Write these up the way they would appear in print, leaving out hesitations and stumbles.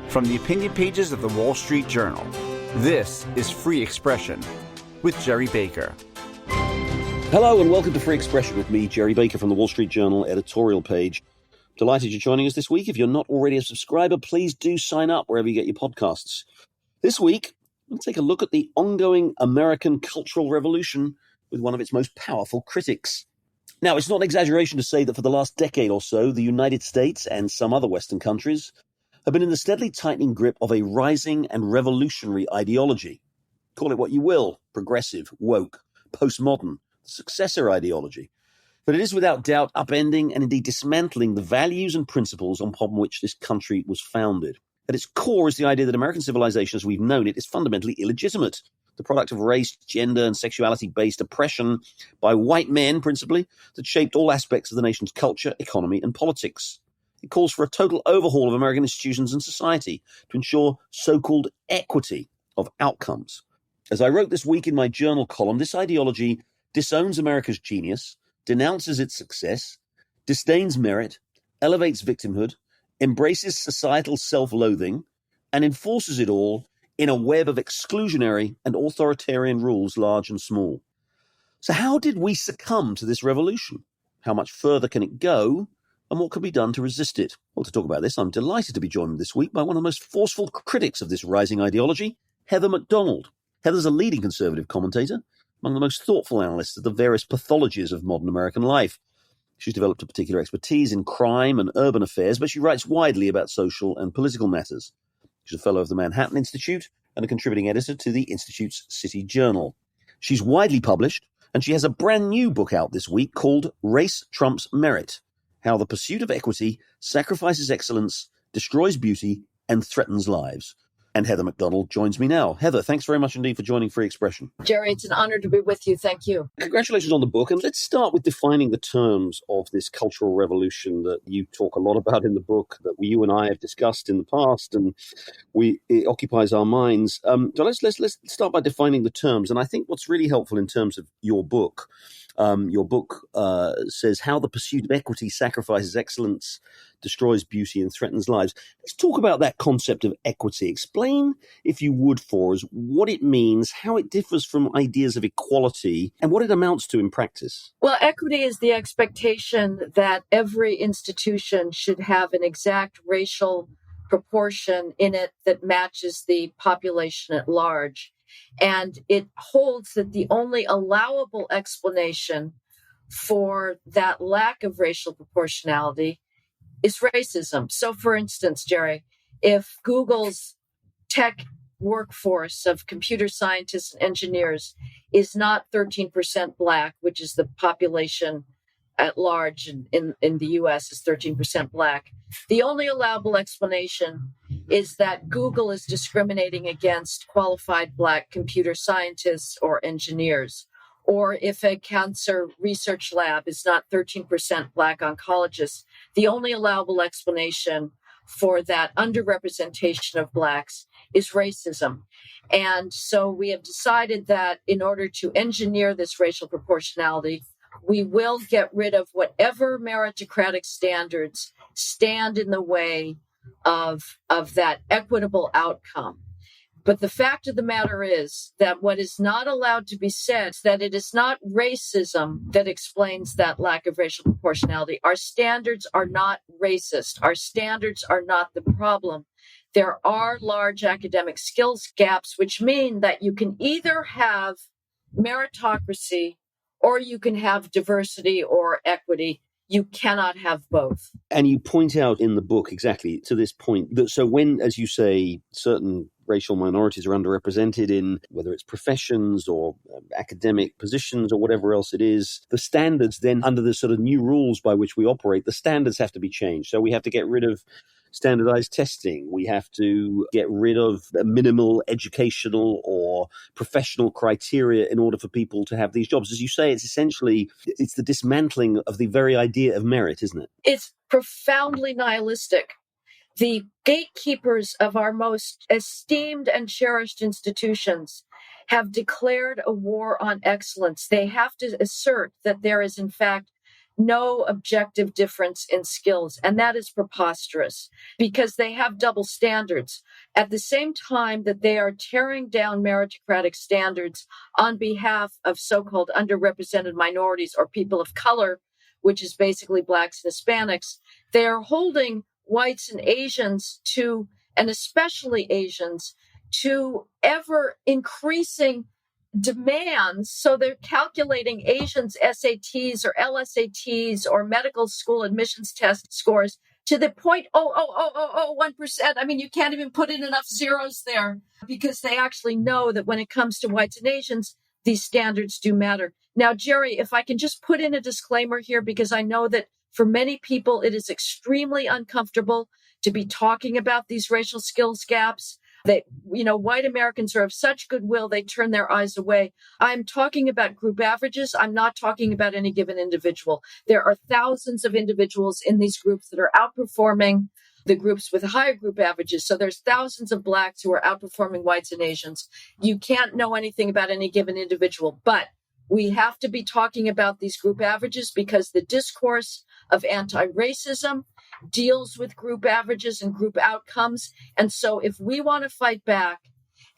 From the opinion pages of the Wall Street Journal, this is Free Expression with Gerry Baker. Hello and welcome to Free Expression with me, Gerry Baker from the Wall Street Journal editorial page. Delighted you're joining us this week. If you're not already a subscriber, please do sign up wherever you get your podcasts. This week, we'll take a look at the ongoing American cultural revolution with one of its most powerful critics. Now, it's not an exaggeration to say that for the last decade or so, the United States and some other Western countries have been in the steadily tightening grip of a rising and revolutionary ideology. Call it what you will, progressive, woke, postmodern, successor ideology. But it is without doubt upending and indeed dismantling the values and principles upon which this country was founded. At its core is the idea that American civilization as we've known it is fundamentally illegitimate, the product of race, gender, and sexuality-based oppression by white men, principally, that shaped all aspects of the nation's culture, economy, and politics. It calls for a total overhaul of American institutions and society to ensure so-called equity of outcomes. As I wrote this week in my journal column, this ideology disowns America's genius, denounces its success, disdains merit, elevates victimhood, embraces societal self-loathing, and enforces it all in a web of exclusionary and authoritarian rules, large and small. So how did we succumb to this revolution? How much further can it go? And what can be done to resist it? Well, to talk about this, I'm delighted to be joined this week by one of the most forceful critics of this rising ideology, Heather MacDonald. Heather's a leading conservative commentator, among the most thoughtful analysts of the various pathologies of modern American life. She's developed a particular expertise in crime and urban affairs, but she writes widely about social and political matters. She's a fellow of the Manhattan Institute and a contributing editor to the Institute's City Journal. She's widely published, and she has a brand new book out this week called Race Trumps Merit: How the Pursuit of Equity Sacrifices Excellence, Destroys Beauty, and Threatens Lives. And Heather MacDonald joins me now. Heather, thanks very much indeed for joining Free Expression. Gerry, it's an honor to be with you. Thank you. Congratulations on the book. And let's start with defining the terms of this cultural revolution that you talk a lot about in the book, that you and I have discussed in the past, and it occupies our minds. So let's start by defining the terms. And I think what's really helpful in terms of your book says how the pursuit of equity sacrifices excellence, destroys beauty, and threatens lives. Let's talk about that concept of equity. Explain, if you would, for us, what it means, how it differs from ideas of equality, and what it amounts to in practice. Well, equity is the expectation that every institution should have an exact racial proportion in it that matches the population at large. And it holds that the only allowable explanation for that lack of racial proportionality is racism. So, for instance, Gerry, if Google's tech workforce of computer scientists and engineers is not 13% Black, which is the population at large in the U.S. is 13% Black, the only allowable explanation is that Google is discriminating against qualified Black computer scientists or engineers. Or if a cancer research lab is not 13% Black oncologists, the only allowable explanation for that underrepresentation of Blacks is racism. And so we have decided that in order to engineer this racial proportionality, we will get rid of whatever meritocratic standards stand in the way of that equitable outcome. But the fact of the matter is that what is not allowed to be said is that it is not racism that explains that lack of racial proportionality. Our standards are not racist. Our standards are not the problem. There are large academic skills gaps, which mean that you can either have meritocracy or you can have diversity or equity. You cannot have both. And you point out in the book exactly to this point that so when, as you say, certain racial minorities are underrepresented in whether it's professions or academic positions or whatever else it is, the standards then under the sort of new rules by which we operate, the standards have to be changed. So we have to get rid of standardized testing. We have to get rid of minimal educational or professional criteria in order for people to have these jobs. As you say, it's the dismantling of the very idea of merit, isn't it? It's profoundly nihilistic. The gatekeepers of our most esteemed and cherished institutions have declared a war on excellence. They have to assert that there is, in fact, no objective difference in skills. And that is preposterous because they have double standards. At the same time that they are tearing down meritocratic standards on behalf of so-called underrepresented minorities or people of color, which is basically Blacks and Hispanics, they are holding whites and Asians to, and especially Asians, to ever increasing demands. So they're calculating Asians' SATs or LSATs or medical school admissions test scores to the 0.00001%. I mean, you can't even put in enough zeros there because they actually know that when it comes to whites and Asians, these standards do matter. Now, Gerry, if I can just put in a disclaimer here, because I know that for many people, it is extremely uncomfortable to be talking about these racial skills gaps. That, white Americans are of such goodwill, they turn their eyes away. I'm talking about group averages. I'm not talking about any given individual. There are thousands of individuals in these groups that are outperforming the groups with higher group averages. So there's thousands of Blacks who are outperforming whites and Asians. You can't know anything about any given individual, but we have to be talking about these group averages because the discourse of anti-racism deals with group averages and group outcomes. And so if we want to fight back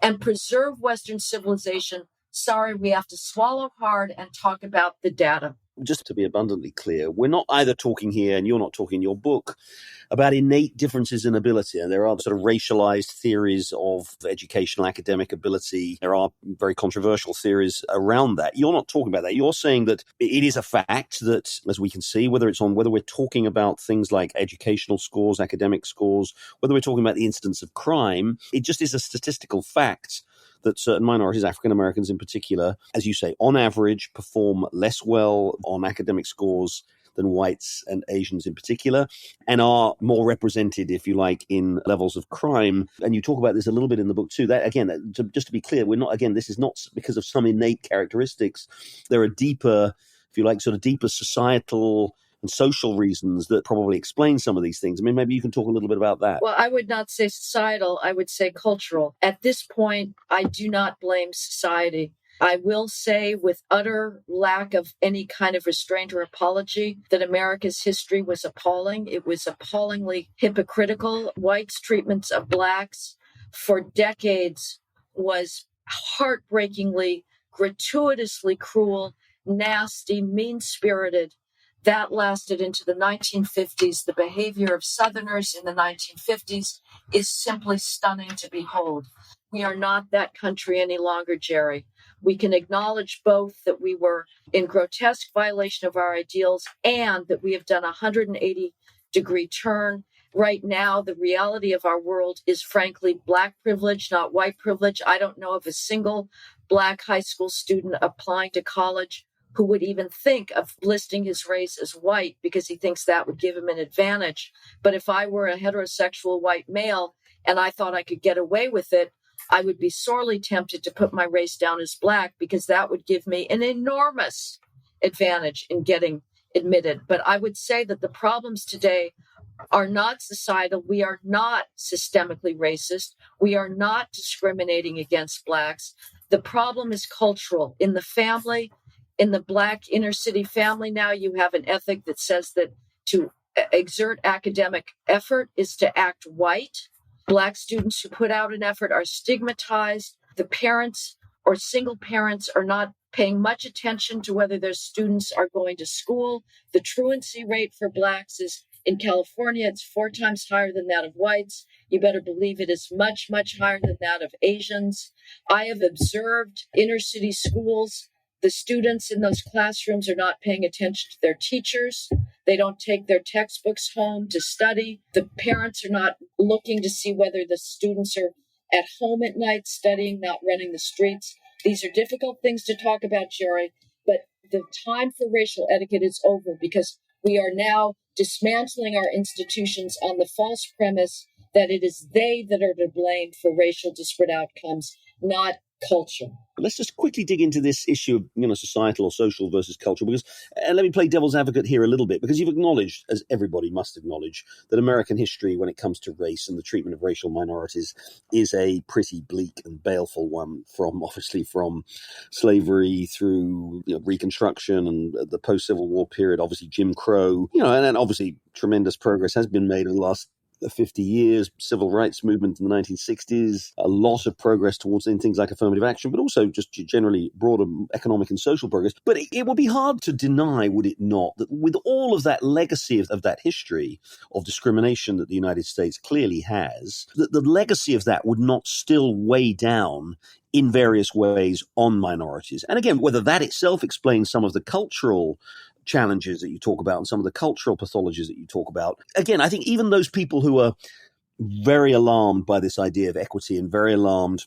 and preserve Western civilization, sorry, we have to swallow hard and talk about the data. Just to be abundantly clear, we're not either talking here, and you're not talking in your book, about innate differences in ability. And there are sort of racialized theories of educational academic ability. There are very controversial theories around that. You're not talking about that. You're saying that it is a fact that, as we can see, whether we're talking about things like educational scores, academic scores, whether we're talking about the incidence of crime, it just is a statistical fact that certain minorities, African Americans in particular, as you say, on average, perform less well on academic scores than whites and Asians in particular, and are more represented, if you like, in levels of crime. And you talk about this a little bit in the book too. That, again, just to be clear, this is not because of some innate characteristics. There are deeper, if you like, sort of deeper societal and social reasons that probably explain some of these things. I mean, maybe you can talk a little bit about that. Well, I would not say societal. I would say cultural. At this point, I do not blame society. I will say with utter lack of any kind of restraint or apology that America's history was appalling. It was appallingly hypocritical. Whites' treatments of Blacks for decades was heartbreakingly, gratuitously cruel, nasty, mean-spirited. That lasted into the 1950s. The behavior of Southerners in the 1950s is simply stunning to behold. We are not that country any longer, Gerry. We can acknowledge both that we were in grotesque violation of our ideals and that we have done a 180-degree turn. Right now, the reality of our world is frankly Black privilege, not white privilege. I don't know of a single Black high school student applying to college who would even think of listing his race as white because he thinks that would give him an advantage. But if I were a heterosexual white male and I thought I could get away with it, I would be sorely tempted to put my race down as Black because that would give me an enormous advantage in getting admitted. But I would say that the problems today are not societal. We are not systemically racist. We are not discriminating against Blacks. The problem is cultural. In the family, in the Black inner city family now, you have an ethic that says that to exert academic effort is to act white. Black students who put out an effort are stigmatized. The parents or single parents are not paying much attention to whether their students are going to school. The truancy rate for Blacks is in California, it's 4 times higher than that of whites. You better believe it is much, much higher than that of Asians. I have observed inner city schools. The students in those classrooms are not paying attention to their teachers. They don't take their textbooks home to study. The parents are not looking to see whether the students are at home at night studying, not running the streets. These are difficult things to talk about, Gerry, but the time for racial etiquette is over because we are now dismantling our institutions on the false premise that it is they that are to blame for racial disparate outcomes, not culture. Let's just quickly dig into this issue of, societal or social versus cultural, because, and let me play devil's advocate here a little bit, because you've acknowledged, as everybody must acknowledge, that American history, when it comes to race and the treatment of racial minorities, is a pretty bleak and baleful one, obviously from slavery through Reconstruction and the post-Civil War period, obviously Jim Crow, and then obviously tremendous progress has been made in the last 50 years, civil rights movement in the 1960s, a lot of progress towards things like affirmative action, but also just generally broader economic and social progress. But it would be hard to deny, would it not, that with all of that legacy of that history of discrimination that the United States clearly has, that the legacy of that would not still weigh down in various ways on minorities. And again, whether that itself explains some of the cultural challenges that you talk about and some of the cultural pathologies that you talk about. Again, I think even those people who are very alarmed by this idea of equity and very alarmed,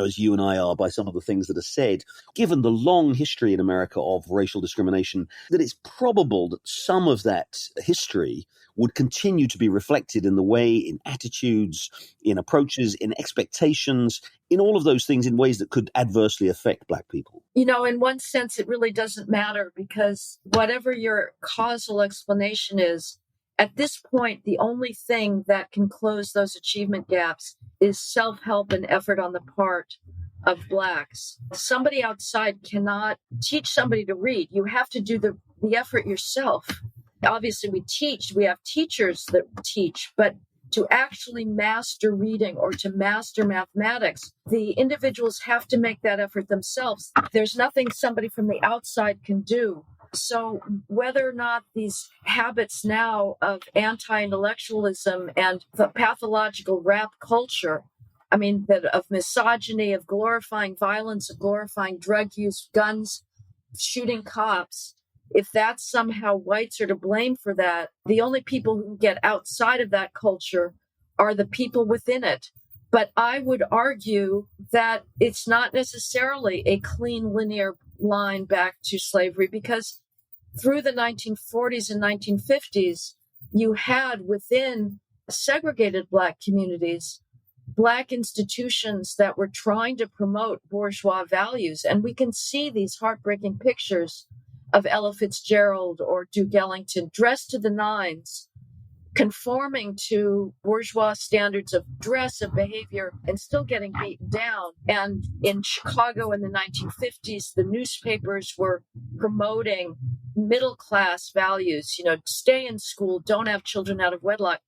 as you and I are, by some of the things that are said, given the long history in America of racial discrimination, that it's probable that some of that history would continue to be reflected in the way, in attitudes, in approaches, in expectations, in all of those things in ways that could adversely affect Black people. In one sense, it really doesn't matter, because whatever your causal explanation is, at this point, the only thing that can close those achievement gaps is self-help and effort on the part of Blacks. Somebody outside cannot teach somebody to read. You have to do the effort yourself. Obviously, we have teachers that teach, but to actually master reading or to master mathematics, the individuals have to make that effort themselves. There's nothing somebody from the outside can do. So whether or not these habits now of anti-intellectualism and the pathological rap culture, that of misogyny, of glorifying violence, of glorifying drug use, guns, shooting cops, if that's somehow whites are to blame for that, the only people who can get outside of that culture are the people within it. But I would argue that it's not necessarily a clean linear line back to slavery, because through the 1940s and 1950s, you had within segregated Black communities, Black institutions that were trying to promote bourgeois values. And we can see these heartbreaking pictures of Ella Fitzgerald or Duke Ellington dressed to the nines, conforming to bourgeois standards of dress, of behavior, and still getting beaten down. And in Chicago in the 1950s, the newspapers were promoting middle-class values, stay in school, don't have children out of wedlock.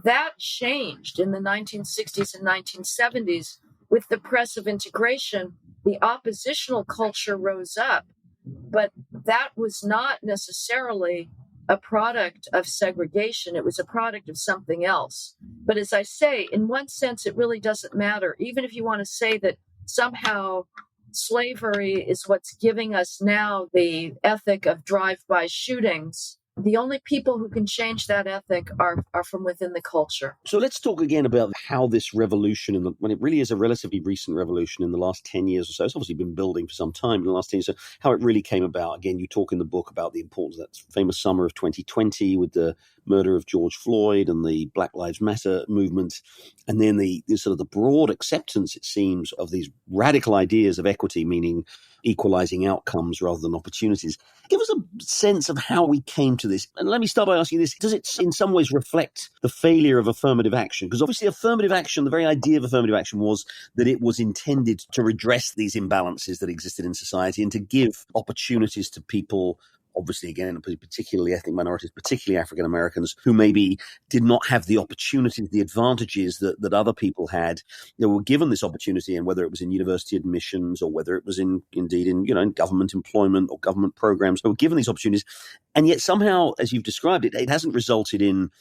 That changed in the 1960s and 1970s. With the press of integration, the oppositional culture rose up, but that was not necessarily a product of segregation. It was a product of something else. But as I say, in one sense, it really doesn't matter. Even if you want to say that somehow slavery is what's giving us now the ethic of drive-by shootings, the only people who can change that ethic are from within the culture. So let's talk again about how this revolution, when it really is a relatively recent revolution in the last 10 years or so, it's obviously been building for some time in the last 10 years, so how it really came about. Again, you talk in the book about the importance of that famous summer of 2020 with the murder of George Floyd and the Black Lives Matter movement, and then the sort of the broad acceptance, it seems, of these radical ideas of equity, meaning equalizing outcomes rather than opportunities. Give us a sense of how we came to this. And let me start by asking this. Does it in some ways reflect the failure of affirmative action? Because obviously affirmative action, the very idea of affirmative action was that it was intended to redress these imbalances that existed in society and to give opportunities to people, obviously, again, particularly ethnic minorities, particularly African Americans, who maybe did not have the opportunities, the advantages that other people had. They were given this opportunity, and whether it was in university admissions or whether it was indeed in government employment or government programs, they were given these opportunities. And yet somehow, as you've described it, it hasn't resulted in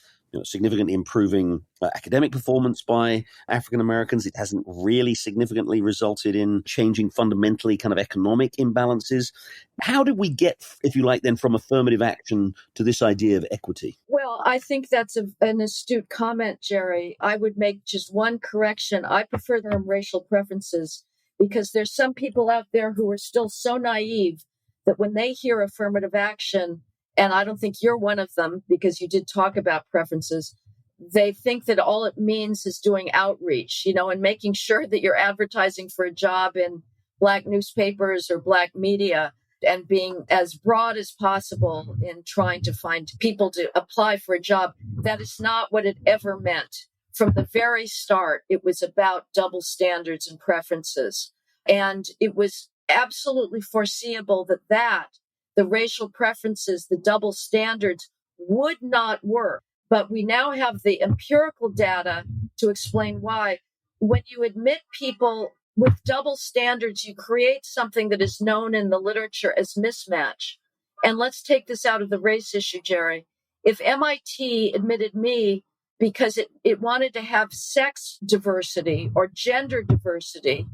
significantly improving academic performance by African Americans. It hasn't really significantly resulted in changing fundamentally kind of economic imbalances. How did we get, if you like, then from affirmative action to this idea of equity? Well, I think that's an astute comment, Gerry. I would make just one correction. I prefer the term racial preferences, because there's some people out there who are still so naive that when they hear affirmative action, and I don't think you're one of them because you did talk about preferences, they think that all it means is doing outreach, and making sure that you're advertising for a job in Black newspapers or Black media and being as broad as possible in trying to find people to apply for a job. That is not what it ever meant. From the very start, it was about double standards and preferences. And it was absolutely foreseeable that the racial preferences, the double standards would not work. But we now have the empirical data to explain why. When you admit people with double standards, you create something that is known in the literature as mismatch. And let's take this out of the race issue, Gerry. If MIT admitted me because it wanted to have sex diversity or gender diversity,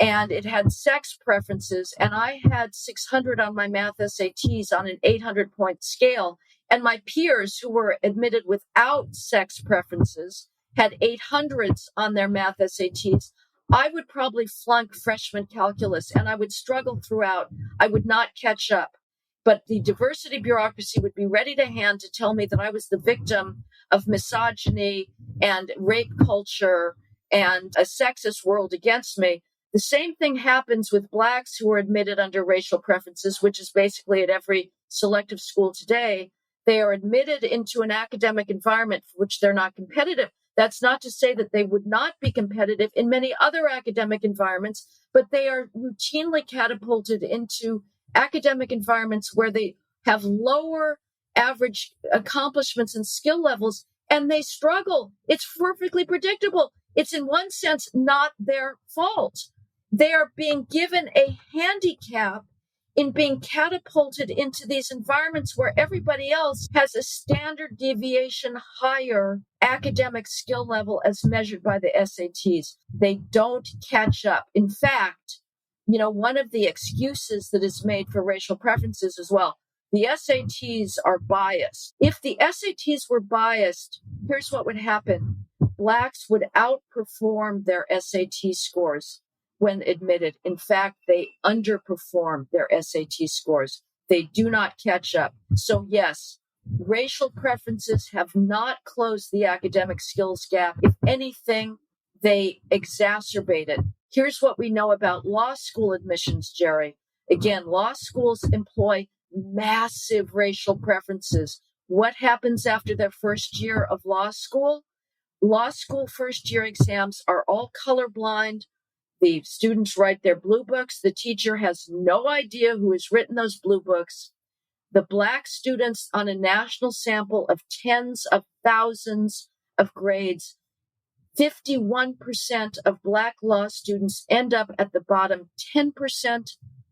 and it had sex preferences, and I had 600 on my math SATs on an 800-point scale, and my peers who were admitted without sex preferences had 800s on their math SATs, I would probably flunk freshman calculus, and I would struggle throughout. I would not catch up. But the diversity bureaucracy would be ready to hand to tell me that I was the victim of misogyny and rape culture and a sexist world against me. The same thing happens with Blacks who are admitted under racial preferences, which is basically at every selective school today. They are admitted into an academic environment for which they're not competitive. That's not to say that they would not be competitive in many other academic environments, but they are routinely catapulted into academic environments where they have lower average accomplishments and skill levels, and they struggle. It's perfectly predictable. It's in one sense not their fault. They are being given a handicap in being catapulted into these environments where everybody else has a standard deviation higher academic skill level as measured by the SATs. They don't catch up. In fact, one of the excuses that is made for racial preferences as well, the SATs are biased. If the SATs were biased, here's what would happen. Blacks would outperform their SAT scores when admitted. In fact, they underperform their SAT scores. They do not catch up. So yes, racial preferences have not closed the academic skills gap. If anything, they exacerbate it. Here's what we know about law school admissions, Gerry. Again, law schools employ massive racial preferences. What happens after their first year of law school? Law school first year exams are all colorblind. The students write their blue books. The teacher has no idea who has written those blue books. The Black students on a national sample of tens of thousands of grades, 51% of Black law students end up at the bottom 10%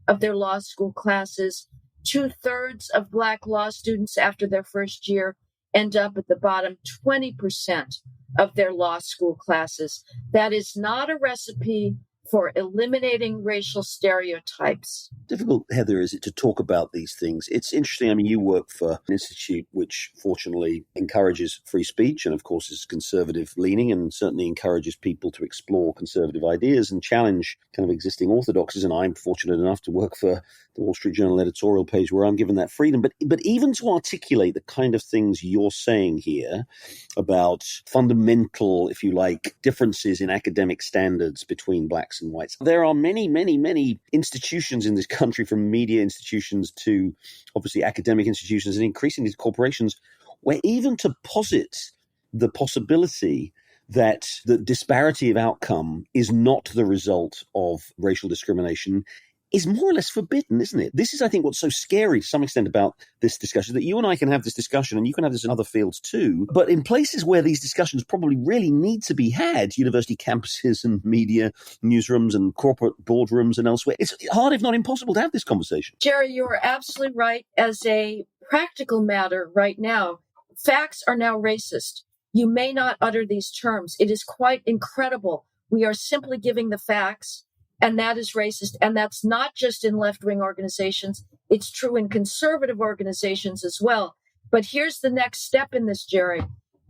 of their law school classes. 2/3 of Black law students after their first year end up at the bottom 20% of their law school classes. That is not a recipe for eliminating racial stereotypes. Difficult, Heather, is it to talk about these things? It's interesting. I mean, you work for an institute which fortunately encourages free speech and, of course, is conservative leaning and certainly encourages people to explore conservative ideas and challenge kind of existing orthodoxies. And I'm fortunate enough to work for the Wall Street Journal editorial page where I'm given that freedom. But even to articulate the kind of things you're saying here about fundamental, if you like, differences in academic standards between Blacks and whites, there are many, many, many institutions in this country, from media institutions to obviously academic institutions and increasingly corporations, where even to posit the possibility that the disparity of outcome is not the result of racial discrimination is more or less forbidden, isn't it? This is, I think, what's so scary to some extent about this discussion, that you and I can have this discussion, and you can have this in other fields too, but in places where these discussions probably really need to be had, university campuses and media newsrooms and corporate boardrooms and elsewhere, it's hard, if not impossible, to have this conversation. Gerry, you are absolutely right. As a practical matter right now, facts are now racist. You may not utter these terms. It is quite incredible. We are simply giving the facts, and that is racist. And that's not just in left-wing organizations. It's true in conservative organizations as well. But here's the next step in this, Gerry.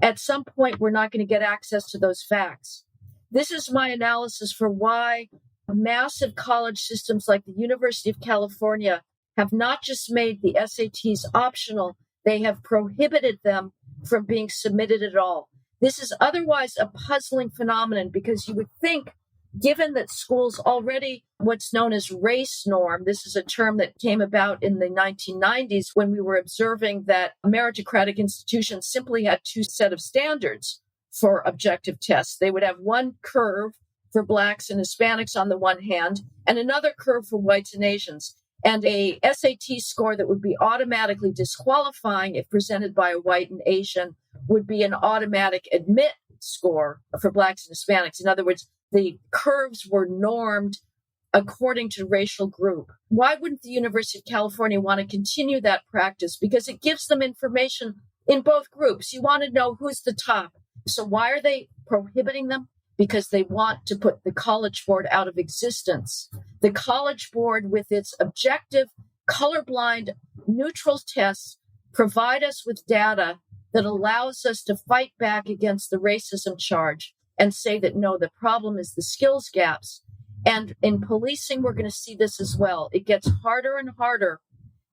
At some point, we're not going to get access to those facts. This is my analysis for why massive college systems like the University of California have not just made the SATs optional, they have prohibited them from being submitted at all. This is otherwise a puzzling phenomenon, because you would think given that schools already what's known as race norm, this is a term that came about in the 1990s when we were observing that meritocratic institutions simply had two set of standards for objective tests. They would have one curve for Blacks and Hispanics on the one hand, and another curve for whites and Asians, and a SAT score that would be automatically disqualifying if presented by a white and Asian would be an automatic admit score for Blacks and Hispanics. In other words, the curves were normed according to racial group. Why wouldn't the University of California want to continue that practice? Because it gives them information in both groups. You want to know who's the top. So why are they prohibiting them? Because they want to put the College Board out of existence. The College Board, with its objective, colorblind, neutral tests, provide us with data that allows us to fight back against the racism charge and say that, no, the problem is the skills gaps. And in policing, we're going to see this as well. It gets harder and harder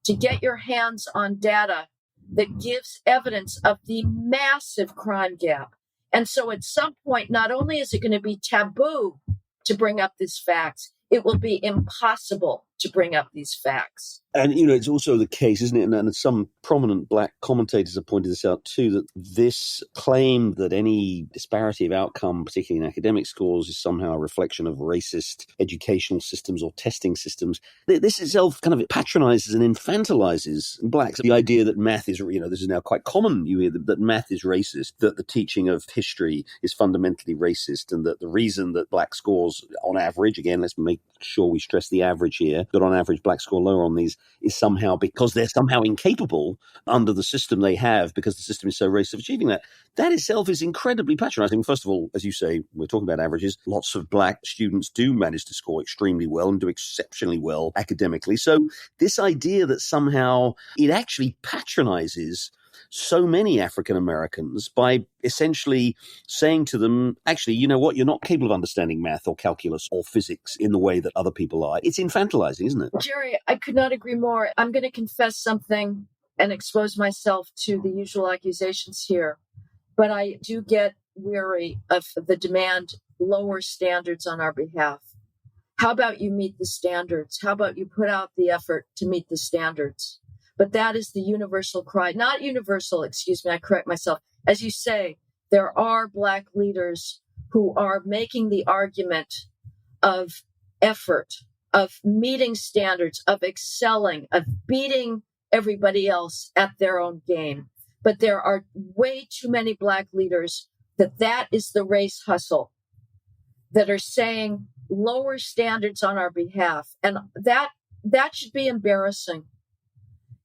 to get your hands on data that gives evidence of the massive crime gap. And so at some point, not only is it going to be taboo to bring up these facts, it will be impossible to bring up these facts. And, it's also the case, isn't it? And some prominent Black commentators have pointed this out too, that this claim that any disparity of outcome, particularly in academic scores, is somehow a reflection of racist educational systems or testing systems. This itself kind of patronizes and infantilizes Blacks. The idea that math is, this is now quite common. You hear that math is racist, that the teaching of history is fundamentally racist, and that the reason that Black scores on average, again, let's make sure we stress the average here, that on average Blacks score lower on these is somehow because they're somehow incapable under the system they have, because the system is so racist, of achieving that. That itself is incredibly patronizing. First of all, as you say, we're talking about averages. Lots of Black students do manage to score extremely well and do exceptionally well academically. So this idea that somehow it actually patronizes so many African Americans by essentially saying to them, actually, you know what, you're not capable of understanding math or calculus or physics in the way that other people are. It's infantilizing, isn't it? Gerry, I could not agree more. I'm going to confess something and expose myself to the usual accusations here, but I do get weary of the demand lower standards on our behalf. How about you meet the standards? How about you put out the effort to meet the standards? But that is the universal cry, not universal, excuse me, I correct myself. As you say, there are Black leaders who are making the argument of effort, of meeting standards, of excelling, of beating everybody else at their own game. But there are way too many Black leaders that is the race hustle, that are saying lower standards on our behalf. And that should be embarrassing.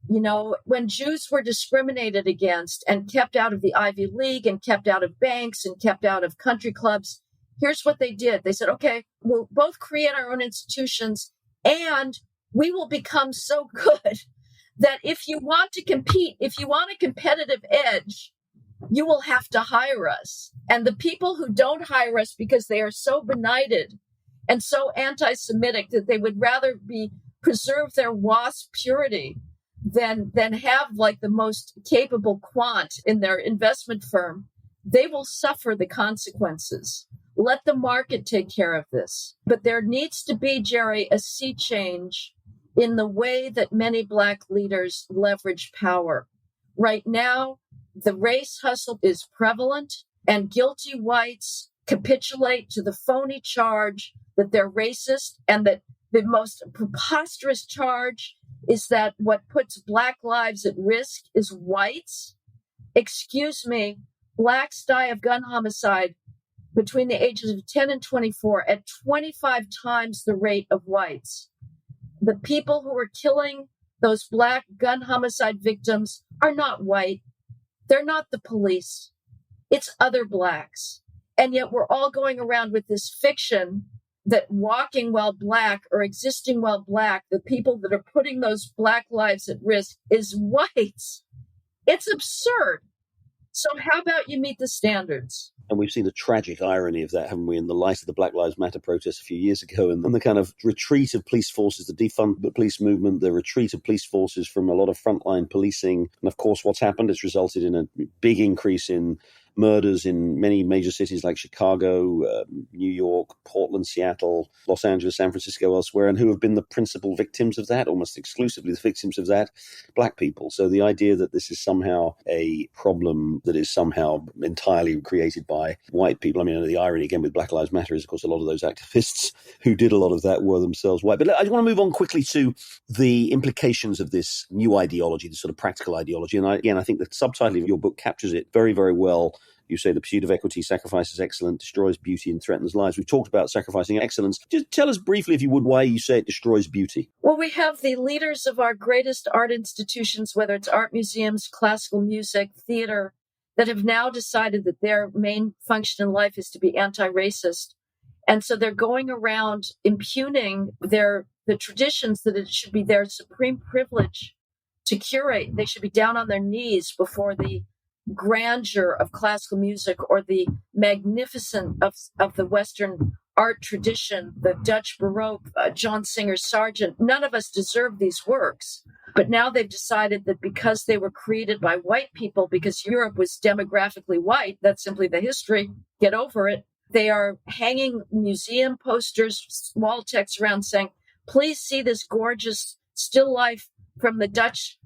When Jews were discriminated against and kept out of the Ivy League and kept out of banks and kept out of country clubs, here's what they did. They said, okay, we'll both create our own institutions and we will become so good that if you want to compete, if you want a competitive edge, you will have to hire us. And the people who don't hire us because they are so benighted and so anti-Semitic that they would rather preserve their WASP purity than have like the most capable quant in their investment firm, they will suffer the consequences. Let the market take care of this. But there needs to be, Gerry, a sea change in the way that many Black leaders leverage power. Right now, the race hustle is prevalent, and guilty whites capitulate to the phony charge that they're racist, and that the most preposterous charge is that what puts Black lives at risk is whites. Excuse me, Blacks die of gun homicide between the ages of 10 and 24 at 25 times the rate of whites. The people who are killing those Black gun homicide victims are not white. They're not the police. It's other Blacks. And yet we're all going around with this fiction that walking while Black or existing while Black, the people that are putting those Black lives at risk is whites. It's absurd. So how about you meet the standards? And we've seen the tragic irony of that, haven't we, in the light of the Black Lives Matter protests a few years ago, and the kind of retreat of police forces, the defund the police movement, the retreat of police forces from a lot of frontline policing. And of course, what's happened? It's resulted in a big increase in murders in many major cities like Chicago, New York, Portland, Seattle, Los Angeles, San Francisco, elsewhere, and who have been the principal victims of that, almost exclusively the victims of that, black people. So the idea that this is somehow a problem that is somehow entirely created by white people. I mean, the irony again with Black Lives Matter is, of course, a lot of those activists who did a lot of that were themselves white. But I just want to move on quickly to the implications of this new ideology, this sort of practical ideology. And I think the subtitle of your book captures it very, very well. You say the pursuit of equity sacrifices excellence, destroys beauty, and threatens lives. We've talked about sacrificing excellence. Just tell us briefly, if you would, why you say it destroys beauty. Well, we have the leaders of our greatest art institutions, whether it's art museums, classical music, theater, that have now decided that their main function in life is to be anti-racist. And so they're going around impugning the traditions that it should be their supreme privilege to curate. They should be down on their knees before the grandeur of classical music or the magnificence of the Western art tradition, the Dutch Baroque, John Singer Sargent. None of us deserve these works. But now they've decided that because they were created by white people, because Europe was demographically white, that's simply the history, get over it. They are hanging museum posters, wall text around saying, please see this gorgeous still life from the Dutch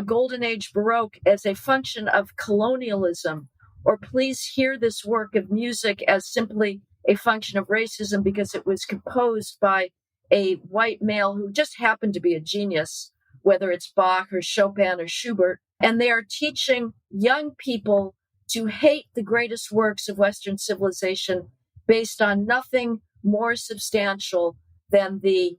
Golden Age Baroque as a function of colonialism, or please hear this work of music as simply a function of racism because it was composed by a white male who just happened to be a genius, whether it's Bach or Chopin or Schubert. And they are teaching young people to hate the greatest works of Western civilization based on nothing more substantial than the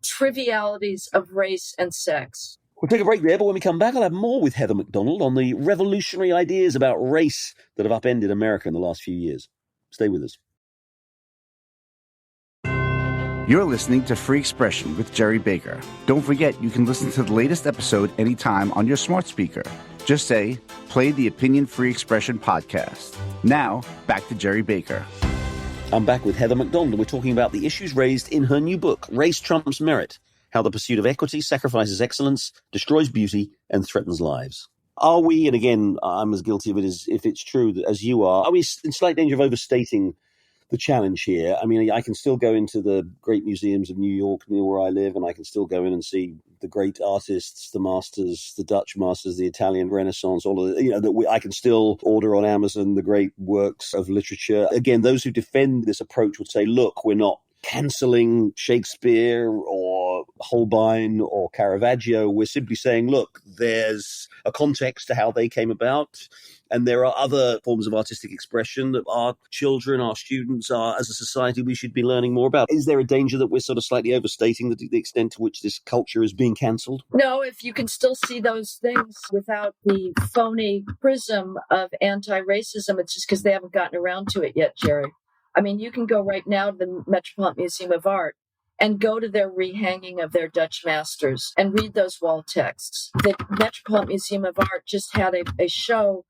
trivialities of race and sex. We'll take a break there, but when we come back, I'll have more with Heather MacDonald on the revolutionary ideas about race that have upended America in the last few years. Stay with us. You're listening to Free Expression with Gerry Baker. Don't forget, you can listen to the latest episode anytime on your smart speaker. Just say, play the Opinion Free Expression podcast. Now, back to Gerry Baker. I'm back with Heather MacDonald. We're talking about the issues raised in her new book, Race Trumps Merit: How the Pursuit of Equity Sacrifices Excellence, Destroys Beauty, and Threatens Lives. Are we, and again, I'm as guilty of it as if it's true as you are we in slight danger of overstating the challenge here? I mean, I can still go into the great museums of New York near where I live, and I can still go in and see the great artists, the masters, the Dutch masters, the Italian Renaissance, all of the, I can still order on Amazon the great works of literature. Again, those who defend this approach would say, look, we're not cancelling Shakespeare or Holbein or Caravaggio. We're simply saying, look, there's a context to how they came about, and there are other forms of artistic expression that our children, our students, as a society, we should be learning more about. Is there a danger that we're sort of slightly overstating the extent to which this culture is being cancelled? No, if you can still see those things without the phony prism of anti-racism, it's just because they haven't gotten around to it yet, Gerry. I mean, you can go right now to the Metropolitan Museum of Art and go to their rehanging of their Dutch masters and read those wall texts. The Metropolitan Museum of Art just had a show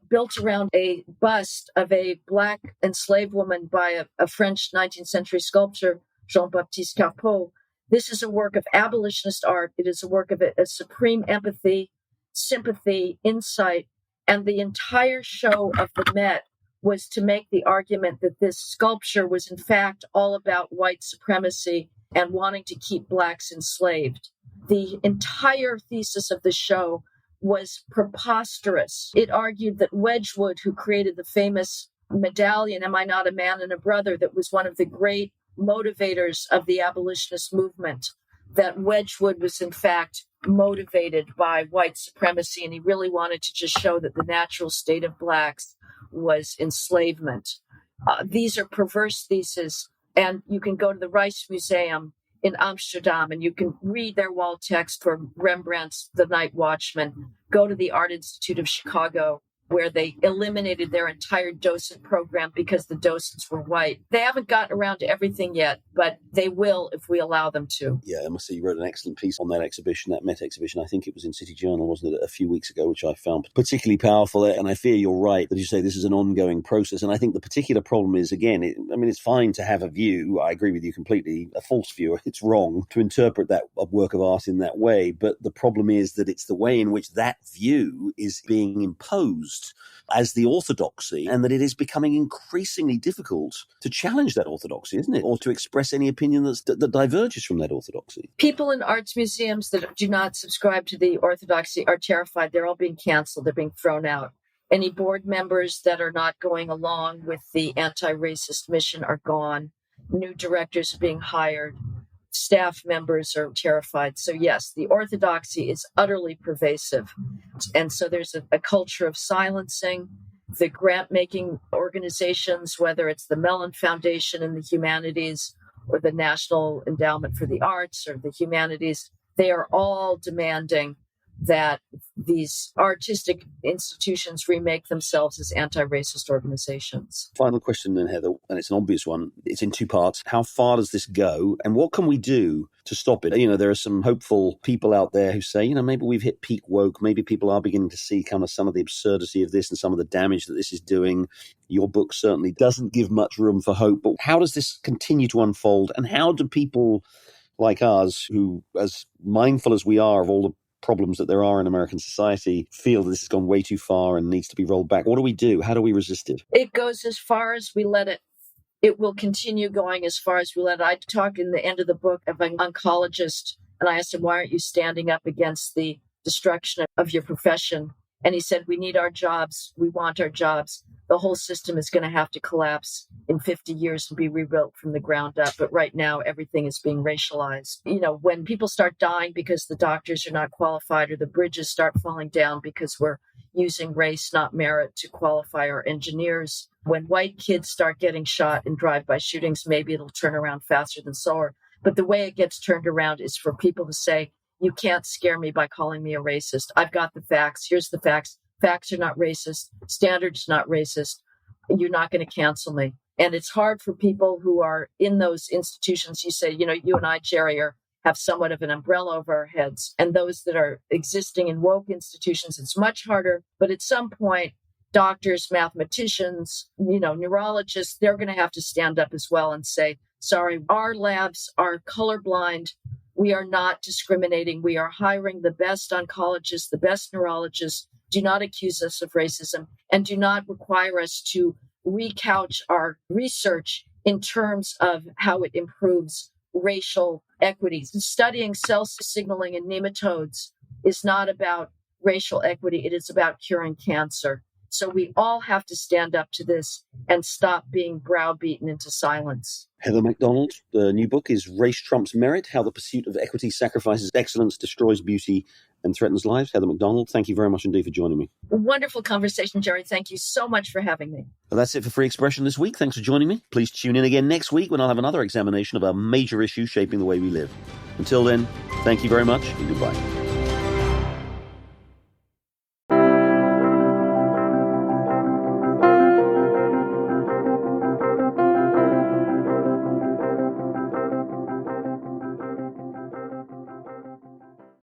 built around a bust of a black enslaved woman by a French 19th century sculptor, Jean-Baptiste Carpeaux. This is a work of abolitionist art. It is a work of a supreme empathy, sympathy, insight, and the entire show of the Met was to make the argument that this sculpture was in fact all about white supremacy and wanting to keep blacks enslaved. The entire thesis of the show was preposterous. It argued that Wedgwood, who created the famous medallion, Am I Not a Man and a Brother, that was one of the great motivators of the abolitionist movement, that Wedgwood was in fact motivated by white supremacy, and he really wanted to just show that the natural state of blacks was enslavement. These are perverse theses, and you can go to the Rijksmuseum in Amsterdam and you can read their wall text for Rembrandt's The Night Watchman. Go to the Art Institute of Chicago, where they eliminated their entire docent program because the docents were white. They haven't gotten around to everything yet, but they will if we allow them to. Yeah, I must say you wrote an excellent piece on that exhibition, that Met exhibition. I think it was in City Journal, wasn't it, a few weeks ago, which I found particularly powerful. And I fear you're right that you say this is an ongoing process. And I think the particular problem is, again, it's fine to have a view. I agree with you completely. A false view. It's wrong to interpret that work of art in that way. But the problem is that it's the way in which that view is being imposed used as the orthodoxy, and that it is becoming increasingly difficult to challenge that orthodoxy, isn't it? Or to express any opinion that diverges from that orthodoxy. People in arts museums that do not subscribe to the orthodoxy are terrified. They're all being canceled. They're being thrown out. Any board members that are not going along with the anti-racist mission are gone. New directors are being hired. Staff members are terrified. So yes, the orthodoxy is utterly pervasive. And so there's a culture of silencing. The grant-making organizations, whether it's the Mellon Foundation in the humanities or the National Endowment for the Arts or the humanities, they are all demanding that these artistic institutions remake themselves as anti-racist organizations. Final question then, Heather, and it's an obvious one. It's in two parts. How far does this go, and what can we do to stop it? You know, there are some hopeful people out there who say, you know, maybe we've hit peak woke. Maybe people are beginning to see kind of some of the absurdity of this and some of the damage that this is doing. Your book certainly doesn't give much room for hope. But how does this continue to unfold, and how do people like us, who, as mindful as we are of all the problems that there are in American society, feel that this has gone way too far and needs to be rolled back? What do we do? How do we resist it? It goes as far as we let it. It will continue going as far as we let it. I talk in the end of the book of an oncologist, and I asked him, why aren't you standing up against the destruction of your profession? And he said, we need our jobs. We want our jobs. The whole system is going to have to collapse in 50 years and be rebuilt from the ground up. But right now, everything is being racialized. You know, when people start dying because the doctors are not qualified, or the bridges start falling down because we're using race, not merit, to qualify our engineers, when white kids start getting shot in drive-by shootings, maybe it'll turn around faster than SOAR. But the way it gets turned around is for people to say, you can't scare me by calling me a racist. I've got the facts. Here's the facts. Facts are not racist. Standards not racist. You're not going to cancel me. And it's hard for people who are in those institutions. You say, you know, you and I, Gerry, have somewhat of an umbrella over our heads. And those that are existing in woke institutions, it's much harder. But at some point, doctors, mathematicians, you know, neurologists, they're going to have to stand up as well and say, sorry, our labs are colorblind. We are not discriminating. We are hiring the best oncologists, the best neurologists. Do not accuse us of racism, and do not require us to recouch our research in terms of how it improves racial equity. Studying cell signaling in nematodes is not about racial equity. It is about curing cancer. So we all have to stand up to this and stop being browbeaten into silence. Heather MacDonald, the new book is Race Trumps Merit: How the Pursuit of Equity Sacrifices Excellence, Destroys Beauty, and Threatens Lives. Heather MacDonald, thank you very much indeed for joining me. Wonderful conversation, Gerry. Thank you so much for having me. Well, that's it for Free Expression this week. Thanks for joining me. Please tune in again next week when I'll have another examination of a major issue shaping the way we live. Until then, thank you very much and goodbye.